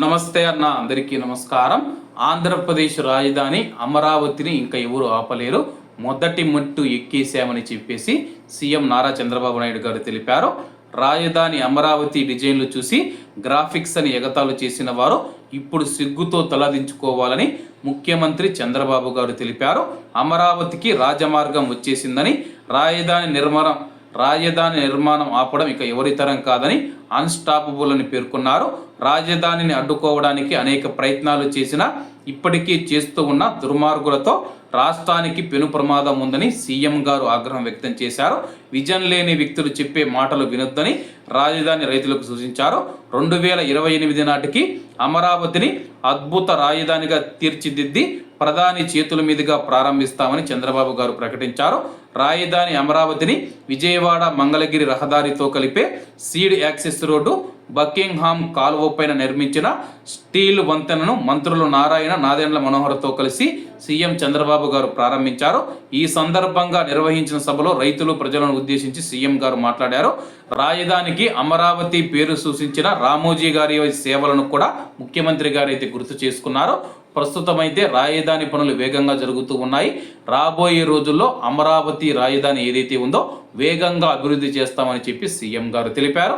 నమస్తే అన్న, అందరికీ నమస్కారం. ఆంధ్రప్రదేశ్ రాజధాని అమరావతిని ఇంకా ఎవరు ఆపలేరు, మొదటి మెట్టు ఎక్కేశామని చెప్పేసి సీఎం నారా చంద్రబాబు నాయుడు గారు తెలిపారు. రాజధాని అమరావతి డిజైన్లు చూసి గ్రాఫిక్స్ అని ఎగతాళి చేసిన వారు ఇప్పుడు సిగ్గుతో తలదించుకోవాలని ముఖ్యమంత్రి చంద్రబాబు గారు తెలిపారు. అమరావతికి రాజమార్గం వచ్చేసిందని, రాజధాని నిర్మాణం ఆపడం ఇక ఎవరితరం కాదని, అన్స్టాపబుల్ అని పేర్కొన్నారు. రాజధానిని అడ్డుకోవడానికి అనేక ప్రయత్నాలు చేసినా ఇప్పటికీ చేస్తూ ఉన్న దుర్మార్గులతో రాష్ట్రానికి పెను ప్రమాదం ఉందని సీఎం గారు ఆగ్రహం వ్యక్తం చేశారు. విజన్ లేని వ్యక్తులు చెప్పే మాటలు వినొద్దని రాజధాని రైతులకు సూచించారు. 2028 నాటికి అమరావతిని అద్భుత రాజధానిగా తీర్చిదిద్ది ప్రధాని చేతుల మీదుగా ప్రారంభిస్తామని చంద్రబాబు గారు ప్రకటించారు. రాజధాని అమరావతిని విజయవాడ మంగళగిరి రహదారితో కలిపే సీడ్ యాక్సెస్ రోడ్డు, బకింగ్హామ్ కాలువపైన నిర్మించిన స్టీల్ వంతెనను మంత్రులు నారాయణ, నాదెండ్ల మనోహర్తో కలిసి సీఎం చంద్రబాబు గారు ప్రారంభించారు. ఈ సందర్భంగా నిర్వహించిన సభలో రైతులు, ప్రజలను ఉద్దేశించి సీఎం గారు మాట్లాడారు. రాజధానికి అమరావతి పేరు సూచించిన రామోజీ గారి సేవలను కూడా ముఖ్యమంత్రి గారు అయితే గుర్తు చేసుకున్నారు. ప్రస్తుతం అయితే రాజధాని పనులు వేగంగా జరుగుతూ ఉన్నాయి. రాబోయే రోజుల్లో అమరావతి రాజధాని ఏదైతే ఉందో వేగంగా అభివృద్ధి చేస్తామని చెప్పి సీఎం గారు తెలిపారు.